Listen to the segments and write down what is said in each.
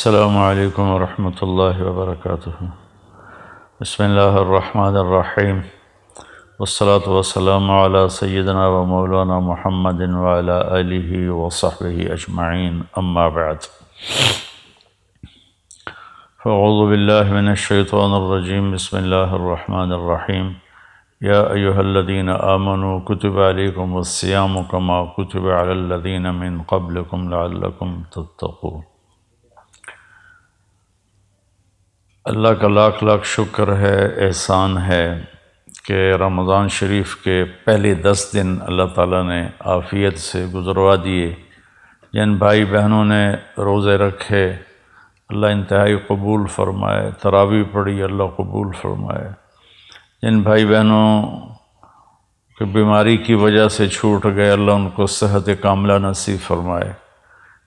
السلام علیکم ورحمۃ اللہ وبرکاتہ۔ بسم اللہ الرحمن الرحیم، والصلاة والسلام علی سیدنا و مولانا محمد وعلی آلہ وصحبہ اجمعین، اما بعد۔ فاعوذ باللہ من الشیطان الرجیم، بسم اللہ الرحمن الرحیم۔ یا ایہا الذین آمنوا کتب علیکم الصیام کما کتب علی الذین من قبلکم لعلکم تتقون۔ اللہ کا لاکھ لاکھ شکر ہے، احسان ہے کہ رمضان شریف کے پہلے 10 دن اللہ تعالیٰ نے عافیت سے گزروا دیے۔ جن بھائی بہنوں نے روزے رکھے اللہ انتہائی قبول فرمائے، تراویح پڑھی اللہ قبول فرمائے۔ جن بھائی بہنوں کی بیماری کی وجہ سے چھوٹ گئے اللہ ان کو صحت کاملہ نصیب فرمائے۔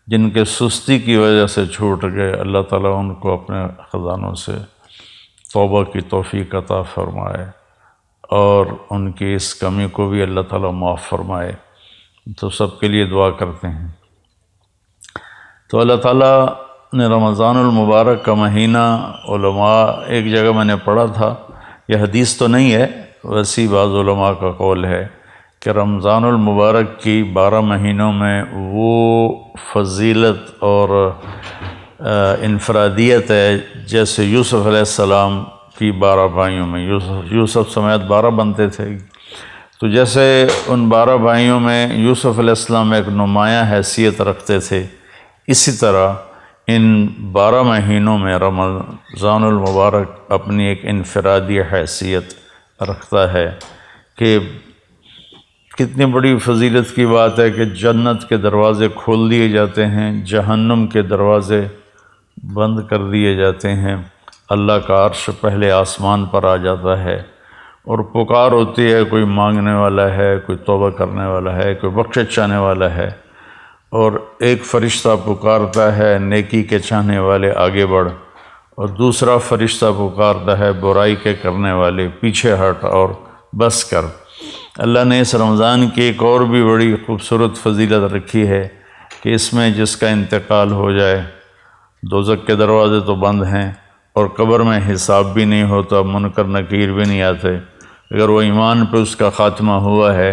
جن کے سستی کی وجہ سے چھوٹ گئے اللہ تعالیٰ ان کو اپنے خزانوں سے توبہ کی توفیق عطا فرمائے اور ان کی اس کمی کو بھی اللہ تعالیٰ معاف فرمائے۔ تو سب کے لیے دعا کرتے ہیں۔ تو اللہ تعالیٰ نے رمضان المبارک کا مہینہ، علماء ایک جگہ میں نے پڑھا تھا، یہ حدیث تو نہیں ہے، ویسی بعض علماء کا قول ہے کہ رمضان المبارک کی 12 مہینوں میں وہ فضیلت اور انفرادیت ہے جیسے یوسف علیہ السلام کی 12 بھائیوں میں، یوسف سمیت 12 بنتے تھے، تو جیسے ان 12 بھائیوں میں یوسف علیہ السلام ایک نمایاں حیثیت رکھتے تھے، اسی طرح ان 12 مہینوں میں رمضان المبارک اپنی ایک انفرادی حیثیت رکھتا ہے کہ کتنی بڑی فضیلت کی بات ہے کہ جنت کے دروازے کھول دیے جاتے ہیں، جہنم کے دروازے بند کر دیے جاتے ہیں، اللہ کا عرش پہلے آسمان پر آ جاتا ہے اور پکار ہوتی ہے، کوئی مانگنے والا ہے، کوئی توبہ کرنے والا ہے، کوئی بخشش چاہنے والا ہے، اور ایک فرشتہ پکارتا ہے نیکی کے چاہنے والے آگے بڑھ، اور دوسرا فرشتہ پکارتا ہے برائی کے کرنے والے پیچھے ہٹ اور بس کر۔ اللہ نے اس رمضان کی ایک اور بھی بڑی خوبصورت فضیلت رکھی ہے کہ اس میں جس کا انتقال ہو جائے، دوزخ کے دروازے تو بند ہیں اور قبر میں حساب بھی نہیں ہوتا، منکر نکیر بھی نہیں آتے، اگر وہ ایمان پہ اس کا خاتمہ ہوا ہے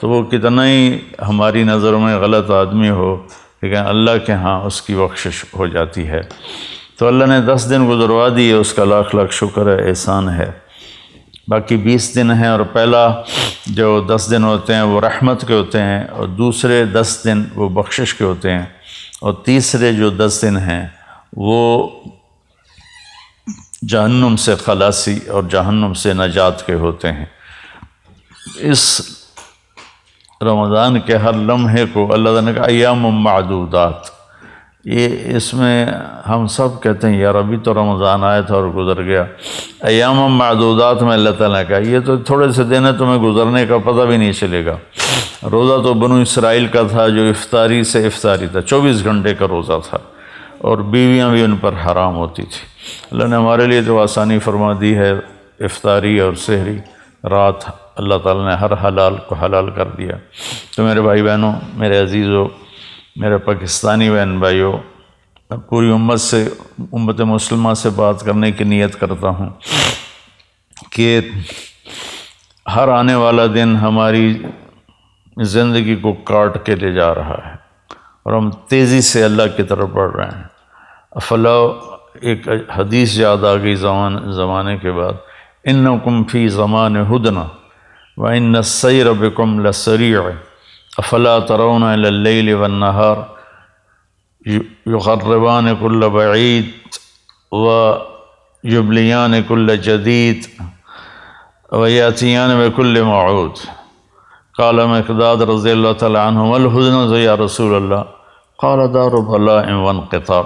تو وہ کتنا ہی ہماری نظروں میں غلط آدمی ہو، لیکن اللہ کے ہاں اس کی بخشش ہو جاتی ہے۔ تو اللہ نے 10 دن گزروا دیے، اس کا لاکھ لاکھ شکر ہے، احسان ہے۔ باقی 20 دن ہیں، اور پہلا جو 10 دن ہوتے ہیں وہ رحمت کے ہوتے ہیں، اور دوسرے 10 دن وہ بخشش کے ہوتے ہیں، اور تیسرے جو 10 دن ہیں وہ جہنم سے خلاصی اور جہنم سے نجات کے ہوتے ہیں۔ اس رمضان کے ہر لمحے کو اللہ تعالیٰ نے کہا ایام معدودات، یہ اس میں ہم سب کہتے ہیں یار ابھی تو رمضان آیا تھا اور گزر گیا، ایام معدودات میں اللہ تعالیٰ نے کہا یہ تو تھوڑے سے دن ہے، تمہیں گزرنے کا پتہ بھی نہیں چلے گا۔ روزہ تو بنو اسرائیل کا تھا جو افطاری سے افطاری تھا، 24 گھنٹے کا روزہ تھا، اور بیویاں بھی ان پر حرام ہوتی تھی۔ اللہ نے ہمارے لیے تو آسانی فرما دی ہے، افطاری اور سحری رات اللہ تعالیٰ نے ہر حلال کو حلال کر دیا۔ تو میرے بھائی بہنوں، میرے عزیزوں، میرے پاکستانی بہن بھائیوں، میں پوری امت مسلمہ سے بات کرنے کی نیت کرتا ہوں کہ ہر آنے والا دن ہماری زندگی کو کاٹ کے لے جا رہا ہے اور ہم تیزی سے اللہ کی طرف بڑھ رہے ہیں۔ افلا ایک حدیث یاد آ گئی زمانے کے بعد، انکم فی زمان ہدنا وان السیر بکم لسریع افلا ترون الی اللیل والنہار یقربان کل بعید ویبلیان کل جدید ویاتیان بکل موعود۔ قال مقداد رضی اللہ تعالی عنہ ما الحزن یا رسول اللہ؟ قال دار بلاء وانقطاع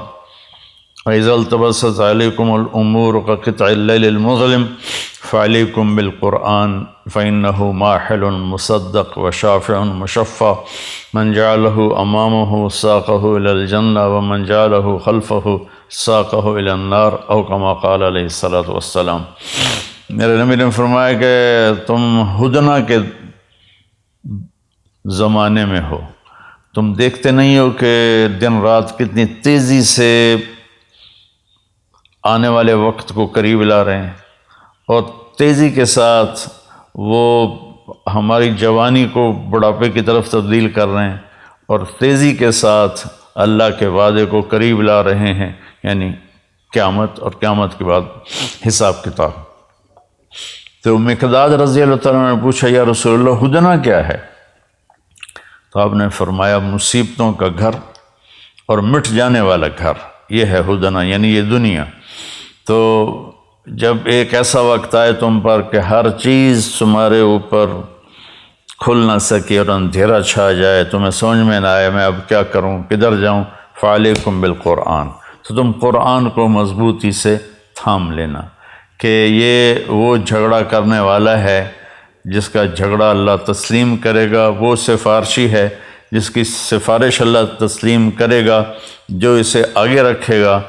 وإذا التبست عليكم الأمور كقطع الليل المظلم فعليكم بالقرآن فإنه ماحل مصدق وشافع مشفع من جعله أمامه ساقه إلى الجنة ومن جعله خلفه ساقه إلى النار أو كما قال عليه الصلاة والسلام۔ میرے نبی نے فرمایا کہ تم ہدنہ کے زمانے میں ہو، تم دیکھتے نہیں ہو کہ دن رات کتنی تیزی سے آنے والے وقت کو قریب لا رہے ہیں، اور تیزی کے ساتھ وہ ہماری جوانی کو بڑھاپے کی طرف تبدیل کر رہے ہیں، اور تیزی کے ساتھ اللہ کے وعدے کو قریب لا رہے ہیں، یعنی قیامت، اور قیامت کے بعد حساب کتاب۔ تو مقداد رضی اللہ تعالیٰ نے پوچھا یا رسول اللہ ہدنہ کیا ہے؟ تو آپ نے فرمایا مصیبتوں کا گھر اور مٹ جانے والا گھر، یہ ہے ہدنہ، یعنی یہ دنیا۔ تو جب ایک ایسا وقت آئے تم پر کہ ہر چیز تمہارے اوپر کھل نہ سکے اور اندھیرا چھا جائے، تمہیں سمجھ میں نہ آئے میں اب کیا کروں، کدھر جاؤں، فعلیکم بالقرآن، تو تم قرآن کو مضبوطی سے تھام لینا، کہ یہ وہ جھگڑا کرنے والا ہے جس کا جھگڑا اللہ تسلیم کرے گا، وہ سفارشی ہے جس کی سفارش اللہ تسلیم کرے گا، جو اسے آگے رکھے گا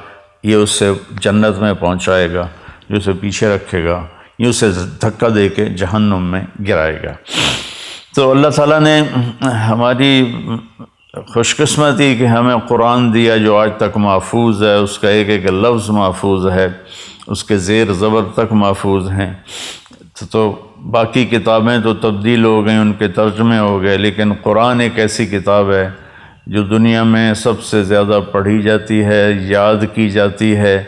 یہ اسے جنت میں پہنچائے گا، جو اسے پیچھے رکھے گا یہ اسے دھکا دے کے جہنم میں گرائے گا۔ تو اللہ تعالیٰ نے ہماری خوش قسمتی کہ ہمیں قرآن دیا جو آج تک محفوظ ہے، اس کا ایک ایک لفظ محفوظ ہے، اس کے زیر زبر تک محفوظ ہیں۔ تو باقی کتابیں تو تبدیل ہو گئیں، ان کے ترجمے ہو گئے، لیکن قرآن ایک ایسی کتاب ہے جو دنیا میں سب سے زیادہ پڑھی جاتی ہے، یاد کی جاتی ہے۔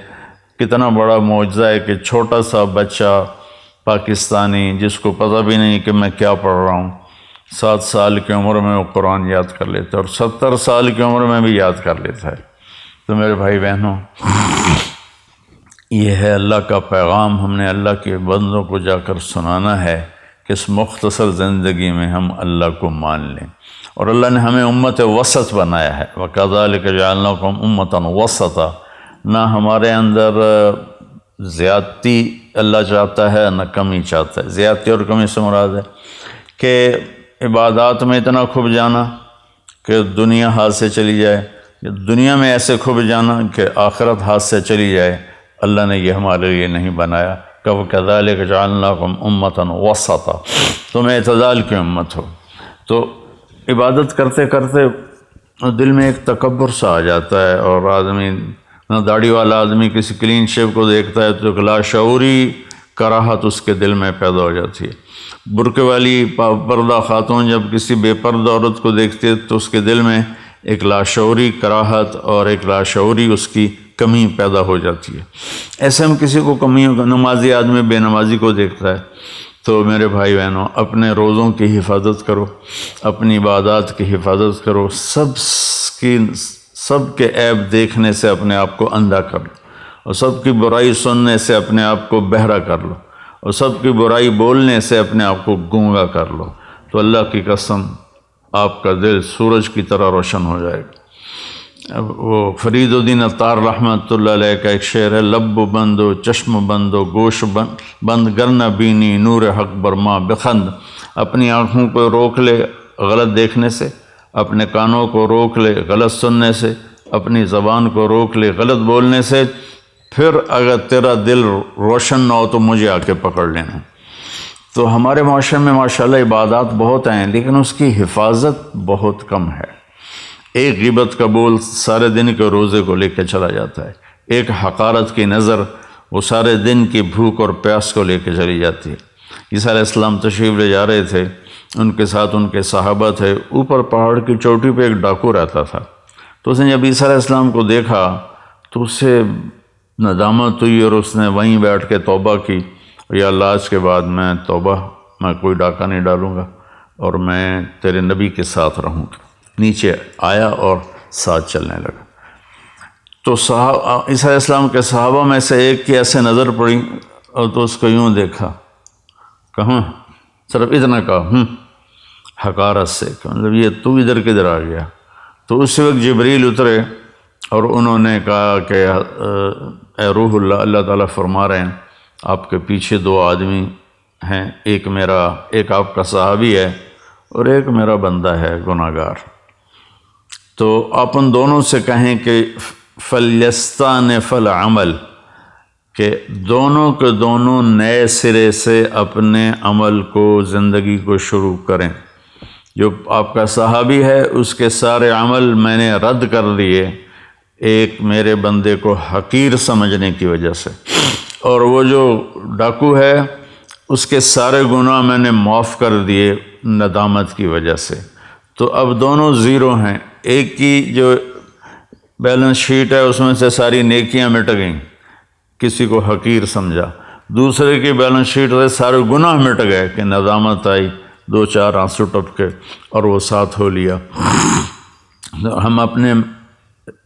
کتنا بڑا معجزہ ہے کہ چھوٹا سا بچہ پاکستانی جس کو پتہ بھی نہیں کہ میں کیا پڑھ رہا ہوں، 7 سال کی عمر میں وہ قرآن یاد کر لیتا ہے، اور 70 سال کی عمر میں بھی یاد کر لیتا ہے۔ تو میرے بھائی بہنوں، یہ ہے اللہ کا پیغام، ہم نے اللہ کے بندوں کو جا کر سنانا ہے کہ اس مختصر زندگی میں ہم اللہ کو مان لیں۔ اور اللہ نے ہمیں امت وسط بنایا ہے، وَكَذَلِكَ جَعَلْنَاكُمْ أُمَّةً وَسَطًا، نہ ہمارے اندر زیادتی اللہ چاہتا ہے نہ کمی چاہتا ہے۔ زیادتی اور کمی سے مراد ہے کہ عبادات میں اتنا کھب جانا کہ دنیا ہاتھ سے چلی جائے، یا دنیا میں ایسے کھب جانا کہ آخرت ہاتھ سے چلی جائے۔ اللہ نے یہ ہمارے لیے نہیں بنایا کہ وَكَذَلِكَ جَعَلْنَاكُمْ أُمَّةً وَسَطًا، تم اعتدال کی امت ہو۔ تو عبادت کرتے کرتے دل میں ایک تکبر سا آ جاتا ہے، اور آدمی نہ داڑھی والا آدمی کسی کلین شیو کو دیکھتا ہے تو ایک لاشعوری کراہت اس کے دل میں پیدا ہو جاتی ہے۔ برقع والی پردہ خاتون جب کسی بے پردہ عورت کو دیکھتی ہے تو اس کے دل میں ایک لاشعوری کراہت اور ایک لاشعوری اس کی کمی پیدا ہو جاتی ہے۔ ایسے ہم کسی کو کمیوں کا، نمازی آدمی بے نمازی کو دیکھتا ہے۔ تو میرے بھائی بہنوں، اپنے روزوں کی حفاظت کرو، اپنی عبادات کی حفاظت کرو، سب کے عیب دیکھنے سے اپنے آپ کو اندھا کر لو، اور سب کی برائی سننے سے اپنے آپ کو بہرا کر لو، اور سب کی برائی بولنے سے اپنے آپ کو گونگا کر لو، تو اللہ کی قسم آپ کا دل سورج کی طرح روشن ہو جائے گا۔ اب وہ فرید الدین عطار رحمۃ اللہ علیہ کا ایک شعر ہے، لب بند و چشم بند و گوش بند گرنہ بینی نور حق برما بخند، اپنی آنکھوں کو روک لے غلط دیکھنے سے، اپنے کانوں کو روک لے غلط سننے سے، اپنی زبان کو روک لے غلط بولنے سے، پھر اگر تیرا دل روشن نہ ہو تو مجھے آ کے پکڑ لینا۔ تو ہمارے معاشرے میں ماشاءاللہ عبادات بہت ہیں، لیکن اس کی حفاظت بہت کم ہے۔ ایک غیبت کا بول سارے دن کے روزے کو لے کے چلا جاتا ہے، ایک حقارت کی نظر وہ سارے دن کی بھوک اور پیاس کو لے کے چلی جاتی ہے۔ عیسیٰ علیہ السلام تشریف لے جا رہے تھے، ان کے ساتھ ان کے صحابہ تھے، اوپر پہاڑ کی چوٹی پہ ایک ڈاکو رہتا تھا۔ تو اس نے جب عیسیٰ علیہ السلام کو دیکھا تو اس سے ندامت ہوئی، اور اس نے وہیں بیٹھ کے توبہ کی، یا اللہ آج کے بعد میں کوئی ڈاکہ نہیں ڈالوں گا، اور میں تیرے نبی کے ساتھ رہوں گا۔ نیچے آیا اور ساتھ چلنے لگا۔ تو عیسیٰ علیہ السلام کے صحابہ میں سے ایک کی ایسے نظر پڑی، اور تو اس کو یوں دیکھا، کہاں صرف اتنا کہا حقارت سے، کہ مطلب یہ تو ادھر کدھر آ گیا۔ تو اس وقت جبریل اترے اور انہوں نے کہا کہ اے روح اللہ، اللہ تعالیٰ فرما رہے ہیں آپ کے پیچھے 2 آدمی ہیں، ایک آپ کا صحابی ہے اور ایک میرا بندہ ہے گناہ گار۔ تو آپ ان دونوں سے کہیں کہ فَلْيَسْتَأْنِفَ الْعَمَلَ، کہ دونوں کے دونوں نئے سرے سے اپنے عمل کو، زندگی کو شروع کریں۔ جو آپ کا صحابی ہے اس کے سارے عمل میں نے رد کر دیے، ایک میرے بندے کو حقیر سمجھنے کی وجہ سے، اور وہ جو ڈاکو ہے اس کے سارے گناہ میں نے معاف کر دیے ندامت کی وجہ سے۔ تو اب دونوں زیرو ہیں، ایک کی جو بیلنس شیٹ ہے اس میں سے ساری نیکیاں مٹ گئیں، کسی کو حقیر سمجھا، دوسرے کی بیلنس شیٹ سے سارے گناہ مٹ گئے کہ ندامت آئی، 2-4 آنسو ٹپکے اور وہ ساتھ ہو لیا۔ ہم اپنے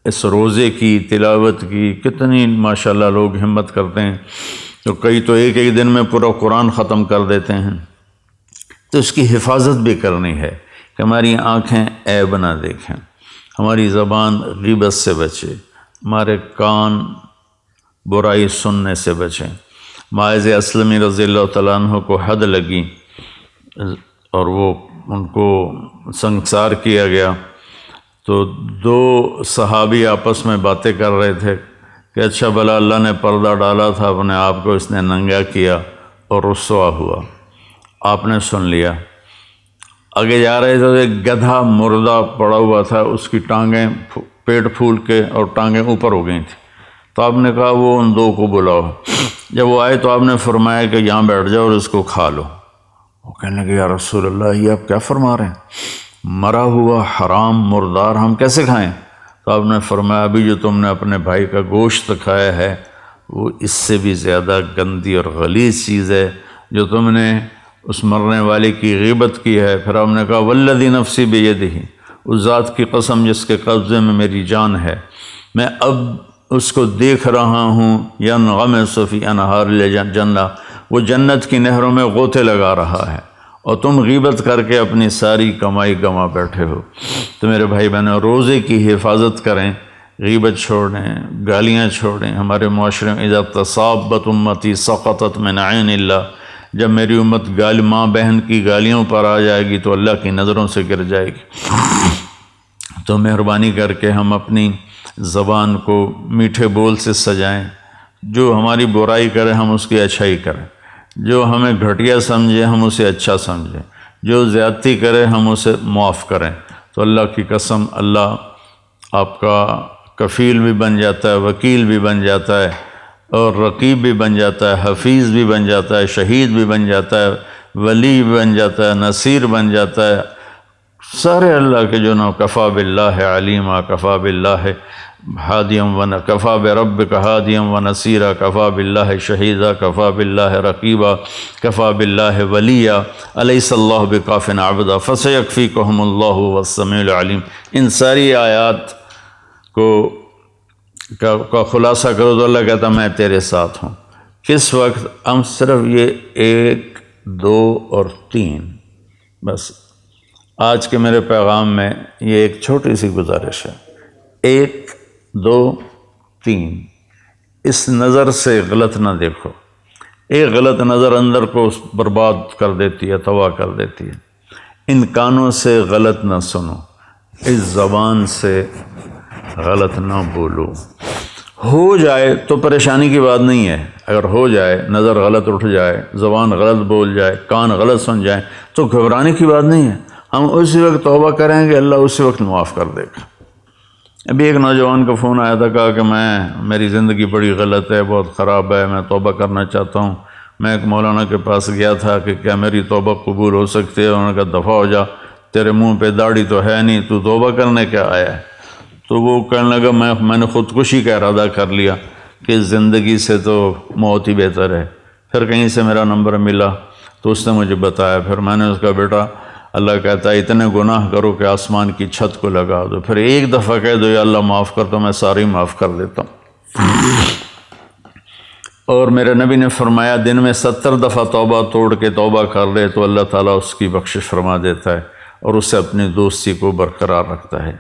اس روزے کی تلاوت کی کتنی ماشاءاللہ لوگ ہمت کرتے ہیں، تو کئی تو ایک دن میں پورا قرآن ختم کر دیتے ہیں۔ تو اس کی حفاظت بھی کرنی ہے کہ ہماری آنکھیں عیب نہ دیکھیں، ہماری زبان غیبت سے بچے، ہمارے کان برائی سننے سے بچیں۔ معاذ اسلمی رضی اللہ تعالیٰ عنہ کو حد لگی اور وہ ان کو سنگسار کیا گیا، تو 2 صحابی آپس میں باتیں کر رہے تھے کہ اچھا بھلا اللہ نے پردہ ڈالا تھا، اپنے آپ کو اس نے ننگا کیا اور رسوا ہوا، آپ نے سن لیا۔ آگے جا رہے تھے تو ایک گدھا مردہ پڑا ہوا تھا، اس کی ٹانگیں پیٹ پھول کے اور ٹانگیں اوپر ہو گئی تھیں، تو آپ نے کہا وہ ان 2 کو بلاؤ۔ جب وہ آئے تو آپ نے فرمایا کہ یہاں بیٹھ جاؤ اور اس کو کھا لو۔ وہ کہنے لگے یا رسول اللہ یہ آپ کیا فرما رہے ہیں، مرا ہوا حرام مردار ہم کیسے کھائیں؟ تو آپ نے فرمایا ابھی جو تم نے اپنے بھائی کا گوشت کھایا ہے وہ اس سے بھی زیادہ گندی اور غلیظ چیز ہے جو تم نے اس مرنے والے کی غیبت کی ہے۔ پھر آپ نے کہا والذی نفسی بیدہ، اس ذات کی قسم جس کے قبضے میں میری جان ہے، میں اب اس کو دیکھ رہا ہوں ینغمس فی انہار الجنہ، وہ جنت کی نہروں میں غوطے لگا رہا ہے، اور تم غیبت کر کے اپنی ساری کمائی گنوا بیٹھے ہو۔ تو میرے بھائی بہنوں، روزے کی حفاظت کریں، غیبت چھوڑیں، گالیاں چھوڑیں۔ ہمارے معاشرے میں اذا تصابت امتی سقطت من عین اللہ، جب میری امت ماں بہن کی گالیوں پر آ جائے گی تو اللہ کی نظروں سے گر جائے گی۔ تو مہربانی کر کے ہم اپنی زبان کو میٹھے بول سے سجائیں، جو ہماری برائی کرے ہم اس کی اچھائی کریں، جو ہمیں گھٹیا سمجھے ہم اسے اچھا سمجھیں، جو زیادتی کرے ہم اسے معاف کریں۔ تو اللہ کی قسم اللہ آپ کا کفیل بھی بن جاتا ہے، وکیل بھی بن جاتا ہے، اور رقیب بھی بن جاتا ہے، حفیظ بھی بن جاتا ہے، شہید بھی بن جاتا ہے، ولی بھی بن جاتا ہے، نصیر بن جاتا ہے، سارے اللہ کے جو نام کفا باللہ علیما، کفا باللہ ہادیم کفا بربک ہادیم و نصیرا، کفا باللہ شہیدا، کفا باللہ رقیبا، کفا باللہ ولیہ، الیس اللہ بکاف عبدا فسیکفیکہم اللہ هو السمیع العلیم۔ ان ساری آیات کا خلاصہ کرو تو اللہ کہتا میں تیرے ساتھ ہوں۔ کس وقت؟ ہم صرف یہ 1، 2 اور 3، بس آج کے میرے پیغام میں یہ ایک چھوٹی سی گزارش ہے، 1، 2، 3، اس نظر سے غلط نہ دیکھو۔ ایک غلط نظر اندر کو برباد کر دیتی ہے، تباہ کر دیتی ہے۔ ان کانوں سے غلط نہ سنو، اس زبان سے غلط نہ بولو۔ ہو جائے تو پریشانی کی بات نہیں ہے، اگر ہو جائے، نظر غلط اٹھ جائے، زبان غلط بول جائے، کان غلط سن جائیں تو گھبرانے کی بات نہیں ہے، ہم اسی وقت توبہ کریں گے، اللہ اسی وقت معاف کر دے گا۔ ابھی ایک نوجوان کا فون آیا تھا، کہا کہ میری زندگی بڑی غلط ہے، بہت خراب ہے، میں توبہ کرنا چاہتا ہوں۔ میں ایک مولانا کے پاس گیا تھا کہ کیا میری توبہ قبول ہو سکتی ہے؟ انہوں نے کہا دفع ہو جا، تیرے منہ پہ داڑھی تو ہے نہیں، تو توبہ کرنے کیا آیا ہے؟ تو وہ کہنے لگا میں نے خودکشی کا ارادہ کر لیا کہ زندگی سے تو موت ہی بہتر ہے۔ پھر کہیں سے میرا نمبر ملا تو اس نے مجھے بتایا، پھر میں نے اس کا بیٹا اللہ کہتا ہے اتنے گناہ کرو کہ آسمان کی چھت کو لگا دو، پھر ایک دفعہ کہہ دو یا اللہ معاف کر تو میں ساری معاف کر دیتا ہوں۔ اور میرے نبی نے فرمایا دن میں 70 دفعہ توبہ توڑ کے توبہ کر لے تو اللہ تعالیٰ اس کی بخشش فرما دیتا ہے اور اسے اپنی دوستی کو برقرار رکھتا ہے۔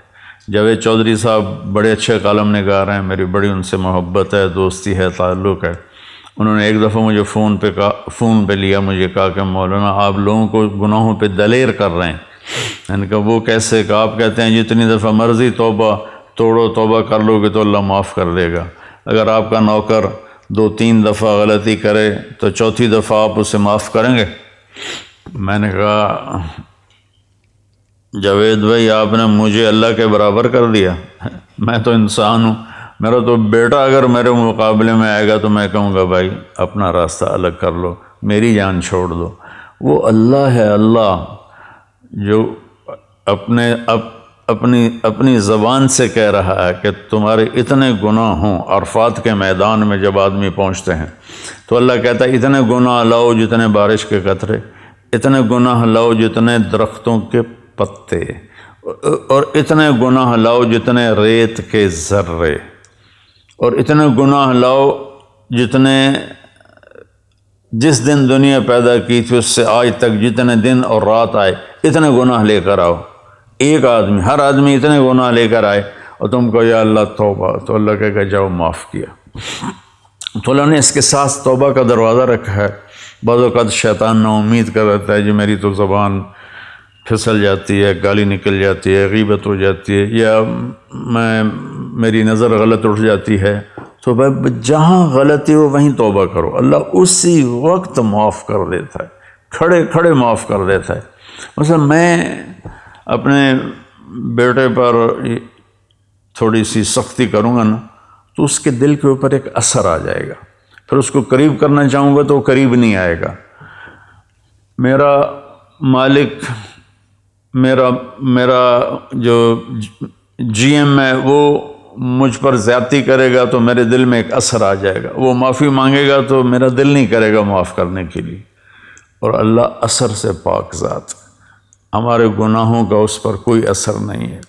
جاوید چودھری صاحب بڑے اچھے کالم نگار ہیں، میری بڑی ان سے محبت ہے، دوستی ہے، تعلق ہے۔ انہوں نے ایک دفعہ مجھے فون پہ لیا، مجھے کہا کہ مولانا آپ لوگوں کو گناہوں پہ دلیر کر رہے ہیں۔ میں نے کہا وہ کیسے؟ کہ آپ کہتے ہیں جتنی دفعہ مرضی توبہ توڑو، توبہ کر لو گے تو اللہ معاف کر دے گا۔ اگر آپ کا نوکر 2-3 دفعہ غلطی کرے تو چوتھی دفعہ آپ اسے معاف کریں گے؟ میں نے کہا جاوید بھائی آپ نے مجھے اللہ کے برابر کر دیا، میں تو انسان ہوں، میرا تو بیٹا اگر میرے مقابلے میں آئے گا تو میں کہوں گا بھائی اپنا راستہ الگ کر لو، میری جان چھوڑ دو۔ وہ اللہ ہے، اللہ جو اپنی زبان سے کہہ رہا ہے کہ تمہارے اتنے گناہ ہوں۔ عرفات کے میدان میں جب آدمی پہنچتے ہیں تو اللہ کہتا ہے اتنے گناہ لاؤ جتنے بارش کے قطرے، اتنے گناہ لاؤ جتنے درختوں کے پتے، اور اتنے گناہ لاؤ جتنے ریت کے ذرے، اور اتنے گناہ لاؤ جتنے جس دن دنیا پیدا کی تھی اس سے آج تک جتنے دن اور رات آئے اتنے گناہ لے کر آؤ۔ ایک آدمی، ہر آدمی اتنے گناہ لے کر آئے اور تم کو یا اللہ توبہ، تو اللہ کہے گا جاؤ معاف کیا۔ تو اللہ نے اس کے ساتھ توبہ کا دروازہ رکھا ہے۔ بعض اوقات شیطان نا امید کر رہتا ہے جی میری تو زبان پھسل جاتی ہے، گالی نکل جاتی ہے، غیبت ہو جاتی ہے، یا میری نظر غلط اٹھ جاتی ہے، تو بھائی جہاں غلطی ہو وہیں توبہ کرو، اللہ اسی وقت معاف کر دیتا ہے، کھڑے کھڑے معاف کر دیتا ہے۔ مثلا میں اپنے بیٹے پر تھوڑی سی سختی کروں گا نا تو اس کے دل کے اوپر ایک اثر آ جائے گا، پھر اس کو قریب کرنا چاہوں گا تو وہ قریب نہیں آئے گا۔ میرا مالک، میرا جو جی ایم ہے وہ مجھ پر زیادتی کرے گا تو میرے دل میں ایک اثر آ جائے گا، وہ معافی مانگے گا تو میرا دل نہیں کرے گا معاف کرنے کے لیے۔ اور اللہ اثر سے پاک ذات، ہمارے گناہوں کا اس پر کوئی اثر نہیں ہے،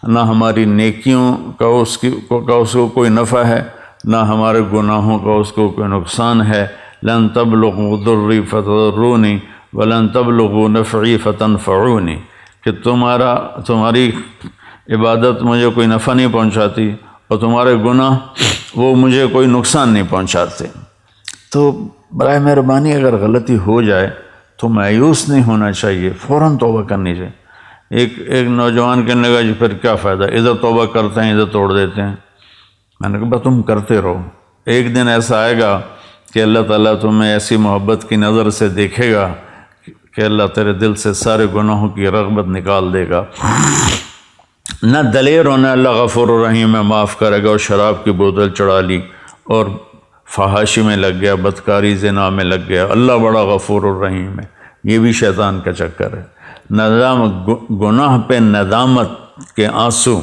نہ ہماری نیکیوں کا اس کو کوئی نفع ہے، نہ ہمارے گناہوں کا اس کو کوئی نقصان ہے۔ لن تبلغوا ضری فتضرونی ولن تبلغوا نفعی فتنفعونی، کہ تمہاری عبادت مجھے کوئی نفع نہیں پہنچاتی اور تمہارے گناہ وہ مجھے کوئی نقصان نہیں پہنچاتے۔ تو برائے مہربانی اگر غلطی ہو جائے تو مایوس نہیں ہونا چاہیے، فوراً توبہ کرنی چاہیے۔ ایک نوجوان کہنے لگا جی پھر کیا فائدہ، ادھر توبہ کرتے ہیں ادھر توڑ دیتے ہیں۔ میں نے کہا تم کرتے رہو، ایک دن ایسا آئے گا کہ اللہ تعالیٰ تمہیں ایسی محبت کی نظر سے دیکھے گا کہ اللہ تیرے دل سے سارے گناہوں کی رغبت نکال دے گا۔ نہ دلیر ہونا، اللہ غفور الرحیم ہے، معاف کرے گا، اور شراب کی بوتل چڑھا لی اور فحاشی میں لگ گیا، بدکاری زنا میں لگ گیا، اللہ بڑا غفور الرحیم ہے، یہ بھی شیطان کا چکر ہے۔ گناہ پہ ندامت کے آنسو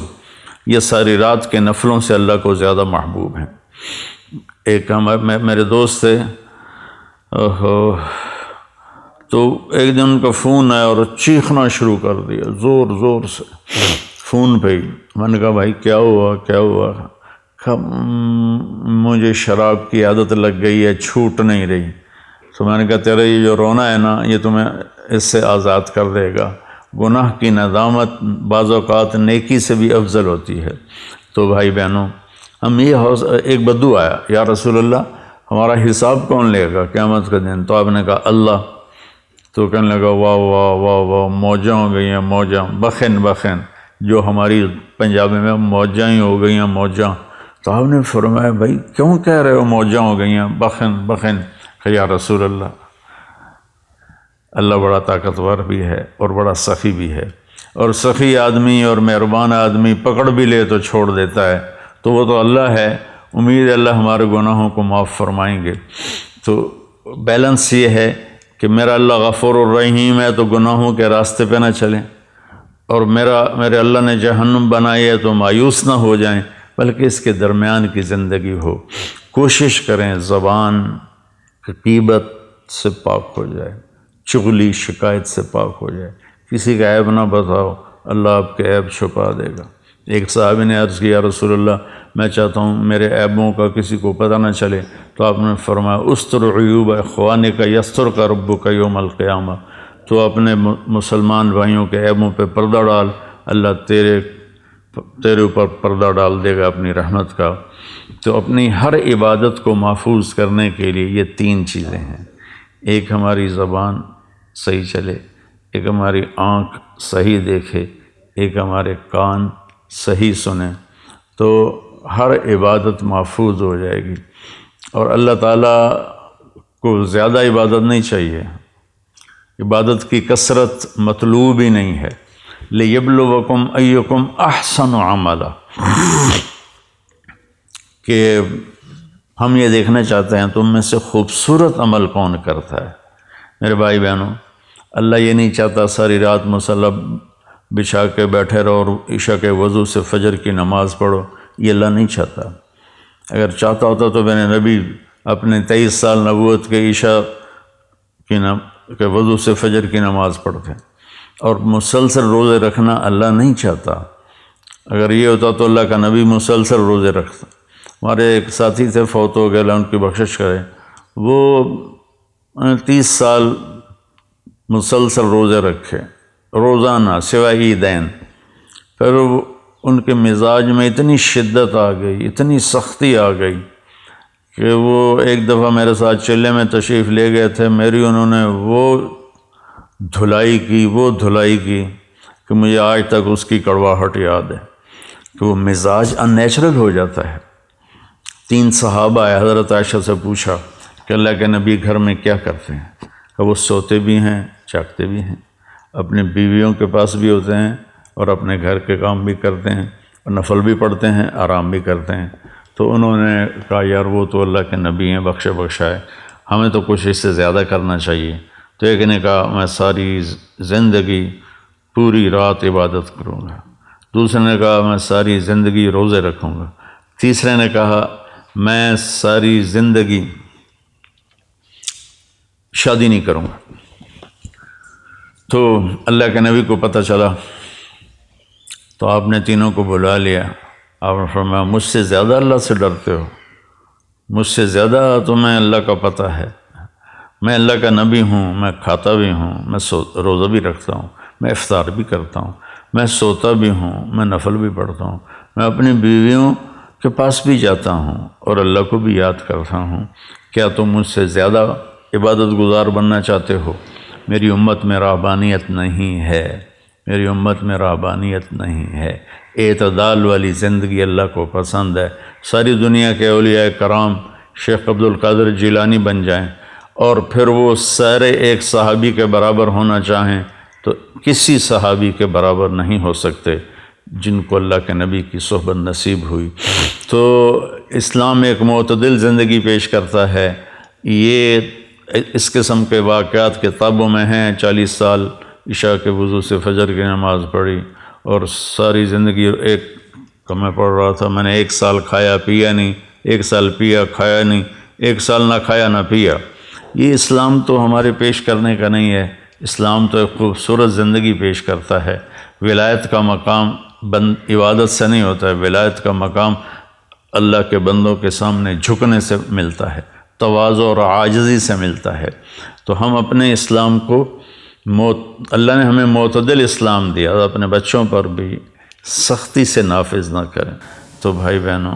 یہ ساری رات کے نفلوں سے اللہ کو زیادہ محبوب ہیں۔ ایک میرے دوست تھے، تو ایک دن ان کا فون آیا اور چیخنا شروع کر دیا زور زور سے فون پہ ہی۔ میں نے کہا بھائی کیا ہوا کیا ہوا؟ مجھے شراب کی عادت لگ گئی ہے، چھوٹ نہیں رہی۔ تو میں نے کہا تیرا یہ جو رونا ہے نا یہ تمہیں اس سے آزاد کر دے گا۔ گناہ کی ندامت بعض اوقات نیکی سے بھی افضل ہوتی ہے۔ تو بھائی بہنوں، ہم ایک بدو آیا، یا رسول اللہ ہمارا حساب کون لے گا قیامت کا دن؟ تو آپ نے کہا اللہ۔ تو کہنے لگا واہ واہ واہ واہ، موجاں ہو گئی ہیں موجاں، بخن بخن، جو ہماری پنجابی میں موجاں ہی ہو گئی ہیں موجاں۔ تو آپ نے فرمایا بھائی کیوں کہہ رہے ہو موجاں ہو گئی ہیں بخن بخن؟ کہ یا رسول اللہ بڑا طاقتور بھی ہے اور بڑا سخی بھی ہے، اور سخی آدمی اور مہربان آدمی پکڑ بھی لے تو چھوڑ دیتا ہے، تو وہ تو اللہ ہے، امید ہے اللہ ہمارے گناہوں کو معاف فرمائیں گے۔ تو بیلنس یہ ہے کہ میرا اللہ غفور الرحیم ہے تو گناہوں کے راستے پہ نہ چلیں، اور میرے اللہ نے جہنم بنائی ہے تو مایوس نہ ہو جائیں، بلکہ اس کے درمیان کی زندگی ہو۔ کوشش کریں زبان غیبت سے پاک ہو جائے، چغلی شکایت سے پاک ہو جائے، کسی کا عیب نہ بتاؤ، اللہ آپ کے عیب چھپا دے گا۔ ایک صحابی نے عرض کیا رسول اللہ میں چاہتا ہوں میرے عیبوں کا کسی کو پتہ نہ چلے، تو آپ نے فرمایا استر عیوب اخوانک یسترک ربک یوم القیامہ، تو اپنے مسلمان بھائیوں کے عیبوں پہ پردہ ڈال، اللہ تیرے اوپر پردہ ڈال دے گا اپنی رحمت کا۔ تو اپنی ہر عبادت کو محفوظ کرنے کے لیے یہ تین چیزیں ہیں، ایک ہماری زبان صحیح چلے، ایک ہماری آنکھ صحیح دیکھے، ایک ہمارے کان صحیح سنیں، تو ہر عبادت محفوظ ہو جائے گی۔ اور اللہ تعالیٰ کو زیادہ عبادت نہیں چاہیے، عبادت کی کثرت مطلوب ہی نہیں ہے، لیبلوکم ایکم احسن عملا، کہ ہم یہ دیکھنا چاہتے ہیں تم میں سے خوبصورت عمل کون کرتا ہے۔ میرے بھائی بہنوں، اللہ یہ نہیں چاہتا ساری رات مصلی بچھا کے بیٹھے رہو اور عشاء کے وضو سے فجر کی نماز پڑھو، یہ اللہ نہیں چاہتا۔ اگر چاہتا ہوتا تو میرے نبی اپنے 23 سال نبوت کے عشاء کے وضو سے فجر کی نماز پڑھتے، اور مسلسل روزے رکھنا اللہ نہیں چاہتا۔ اگر یہ ہوتا تو اللہ کا نبی مسلسل روزے رکھتا۔ ہمارے ایک ساتھی تھے، فوت ہو گئے، اللہ ان کی بخشش کرے، وہ 30 سال مسلسل روزے رکھے روزانہ سوائے عیدین۔ پھر ان کے مزاج میں اتنی شدت آ گئی، اتنی سختی آ گئی کہ وہ ایک دفعہ میرے ساتھ چلے میں تشریف لے گئے تھے، میری انہوں نے وہ دھلائی کی کہ مجھے آج تک اس کی کڑواہٹ یاد ہے، کہ وہ مزاج ان نیچرل ہو جاتا ہے۔ 3 صحابہ آئے، حضرت عائشہ سے پوچھا کہ اللہ کے نبی گھر میں کیا کرتے ہیں؟ کہ وہ سوتے بھی ہیں، جاگتے بھی ہیں، اپنی بیویوں کے پاس بھی ہوتے ہیں اور اپنے گھر کے کام بھی کرتے ہیں، اور نفل بھی پڑھتے ہیں، آرام بھی کرتے ہیں۔ تو انہوں نے کہا یار وہ تو اللہ کے نبی ہیں، بخشائے، ہمیں تو کچھ اس سے زیادہ کرنا چاہیے۔ تو ایک نے کہا میں ساری زندگی پوری رات عبادت کروں گا، دوسرے نے کہا میں ساری زندگی روزے رکھوں گا، تیسرے نے کہا میں ساری زندگی شادی نہیں کروں گا۔ تو اللہ کے نبی کو پتہ چلا تو آپ نے تینوں کو بلا لیا، آپ نے فرمایا مجھ سے زیادہ اللہ سے ڈرتے ہو، مجھ سے زیادہ تمہیں اللہ کا پتہ ہے، میں اللہ کا نبی ہوں، میں کھاتا بھی ہوں، میں روزہ بھی رکھتا ہوں، میں افطار بھی کرتا ہوں، میں سوتا بھی ہوں، میں نفل بھی پڑھتا ہوں، میں اپنی بیویوں کے پاس بھی جاتا ہوں اور اللہ کو بھی یاد کرتا ہوں، کیا تم مجھ سے زیادہ عبادت گزار بننا چاہتے ہو؟ میری امت میں رہبانیت نہیں ہے، میری امت میں رہبانیت نہیں ہے۔ اعتدال والی زندگی اللہ کو پسند ہے۔ ساری دنیا کے اولیاء کرام شیخ عبد القادر جیلانی بن جائیں اور پھر وہ سارے ایک صحابی کے برابر ہونا چاہیں تو کسی صحابی کے برابر نہیں ہو سکتے جن کو اللہ کے نبی کی صحبت نصیب ہوئی۔ تو اسلام ایک معتدل زندگی پیش کرتا ہے۔ یہ اس قسم کے واقعات کتابوں میں ہیں، 40 سال عشاء کے وضو سے فجر کی نماز پڑھی اور ساری زندگی ایک میں پڑھ رہا تھا، میں نے 1 سال کھایا پیا نہیں، 1 سال پیا کھایا نہیں، 1 سال نہ کھایا نہ پیا۔ یہ اسلام تو ہمارے پیش کرنے کا نہیں ہے۔ اسلام تو ایک خوبصورت زندگی پیش کرتا ہے۔ ولایت کا مقام عبادت سے نہیں ہوتا ہے، ولایت کا مقام اللہ کے بندوں کے سامنے جھکنے سے ملتا ہے، تواضع اور عاجزی سے ملتا ہے۔ تو ہم اپنے اسلام کو اللہ نے ہمیں معتدل اسلام دیا، اپنے بچوں پر بھی سختی سے نافذ نہ کریں۔ تو بھائی بہنوں،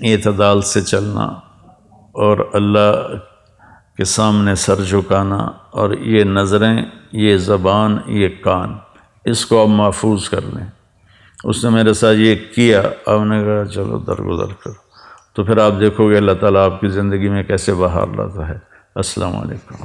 اعتدال سے چلنا اور اللہ کے سامنے سر جھکانا، اور یہ نظریں، یہ زبان، یہ کان، اس کو آپ محفوظ کر لیں۔ اس نے میرے ساتھ یہ کیا، آپ نے کہا چلو درگزر کرو، تو پھر آپ دیکھو گے اللہ تعالیٰ آپ کی زندگی میں کیسے بہار لاتا ہے۔ السلام علیکم۔